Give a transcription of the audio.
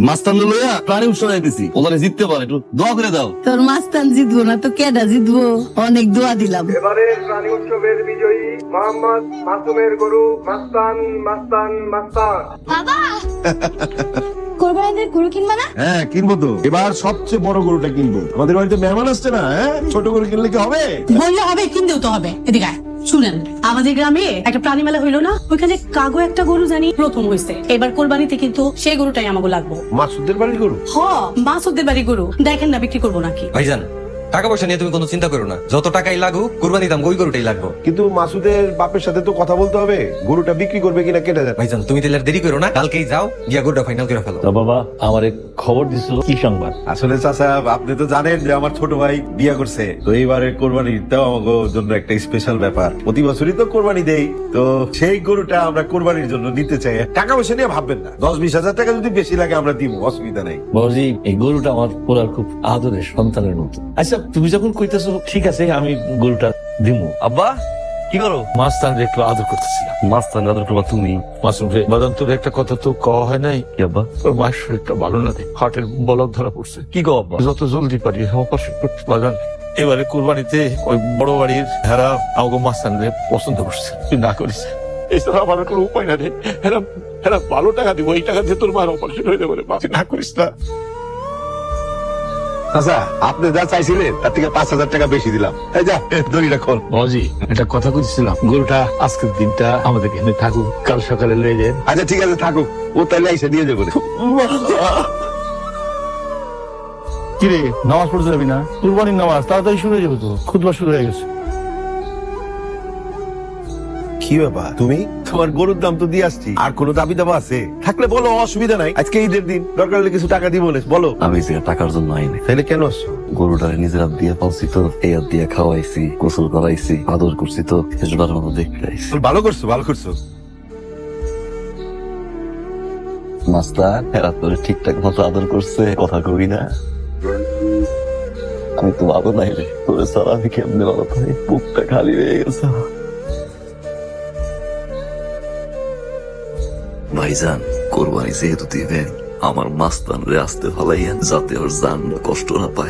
মাস্তান লইয়া প্রাণী উৎসব যাইতেছি, ওখানে জিততে পারে, একটু দোয়া করে দাও। তোর মাস্তান জিতবো না তো কেডা জিতবো? অনেক দোয়া দিলাম। এবারে প্রাণী উৎসবের বিজয়ী মোহাম্মদ মাসুমের গরু মাস্তান মাস্তান মাস্তান। বাবা কোরবানিদের গরু কিনবা না? হ্যাঁ কিনবো তো, এবার সবচেয়ে বড় গরুটা কিনবো। আমাদের বাড়িতে মেহমান আসছে না, হ্যাঁ ছোট গরু কিনলে কি হবে? বললে হবে, কিনতেও তো হবে। এদিকে আয়, শুনেন, আমাদের গ্রামে একটা প্রাণী মেলা হইলো না, ওইখানে কাগো একটা গরু জানি প্রথম হয়েছে। এবার কোরবানিতে কিন্তু সেই গরুটাই আমাকে লাগবো। মাসুদের বাড়ির গরু? হ, মাসুদের বাড়ি গরু। দেখেন না বিক্রি করবো নাকি। ভাইজান, টাকা পয়সা নিয়ে তুমি কোনো চিন্তা করো না, যত টাকাই লাগুক কোরবানি দাম ওই গরুটাই লাগবে। কিন্তু মাসুদের বাপের সাথে তো কথা বলতে হবে, গরুটা বিক্রি করবে কিনা কেটে যায়। ভাইজান তুমি তাহলে আর দেরি করো না, কালকেই যাও গিয়া গরুটা ফাইনাল করে ফেলো। বাবা আমার খবর দিছিল, কি সংবাদ? আসলে চাচা আপনি তো জানেন যে আমার ছোট ভাই বিয়ে করছে, তো এইবারে কোরবানিটাও আমাদের জন্য একটা স্পেশাল ব্যাপার। প্রতি বছরই তো কোরবানি দেই, তো সেই গরুটা আমরা কোরবানির জন্য নিতে চাই। টাকা পয়সা নিয়ে ভাববেন না, 10-20 হাজার টাকা যদি বেশি লাগে আমরা দিব, অসুবিধা নেই। বাবাজি এই গরুটা আমার পুরার খুব আদরের সন্তানের মতো। আচ্ছা তুমি যখন কইতেছো ঠিক আছে, আমি গরুটা দিমু। আব্বা কি করো? মাস্তান একটু আদর করতেছিলাম। মাস্তান আদর করবা তুমি? মাসুম রে, বাদান তোর একটা কথা তো কওয়া হয় নাই? কি আব্বা? তোর মায়ের শরীরটা ভালো না রে, হার্টের বলক ধরা পড়ছে। কি গো আব্বা? যত জলদি পারি অপারেশন করতে বাদান। এবারে কোরবানিতে ওই বড় বাড়ির হেরা আমাকে মাস্তান রে পছন্দ করছে, তুই না করিস। এছাড়া আমার আর কোনো উপায় না রে। হেরা হেরা ভালো টাকা দিব, এই টাকা দিয়ে তোর মায়ের অপারেশন হয়ে যাবে রে, তুই না করিস না। আচ্ছা আপনি যা চাইছিলেন তার থেকে 5,000 টাকা বেশি দিলাম। এই যা দড়িটা খোল। বাবাজি একটা কথা কইছিলাম, গরুটা আজকের দিনটা আমাদের এখানে থাকুক, কাল সকালে লয়ে যান। আচ্ছা ঠিক আছে থাকুক, ও তাহলে এসে দিয়ে যাবো। কিরে নামাজ পড়তে যাবি না? কুরবানির নামাজ তাড়াতাড়ি শুরু হয়ে যাবে তো, খুতবা শুরু হয়ে গেছে। কি ব্যাপার, তুমি তোমার গরুর দাম তো দিয়ে আসছি, আর কোনো দাবি দাবা আছে থাকলে বলো, অসুবিধা নাই। আজকে ঈদের দিন, দরকার হলে কিছু টাকা দিব বলো। আমি যে টাকার জন্য আইনি, তাহলে কেন আসছো? গরুটারে নিজের হাত দিয়ে পালছি তো, এই হাত দিয়ে খাওয়াইছি, গোসল করাইছি, আদর করছি তো, সেজোটার মতো দেখতে আইছি। ভালো করছো ভালো করছো। মাস্টার এরা তোরে ঠিকঠাক মতো আদর করছে, কথা কবি না? আমি তো ভালো নাই রে, তোরে ছাড়া আমি কেমনে ভালো পাই, বুকটা খালি হয়ে গেছে। ভাইজান কোরবানি যেহেতু দিবেন, আমার মাস্তান রে আসতে ফালাইয়েন, যাতে ওর জান কষ্ট না পায়।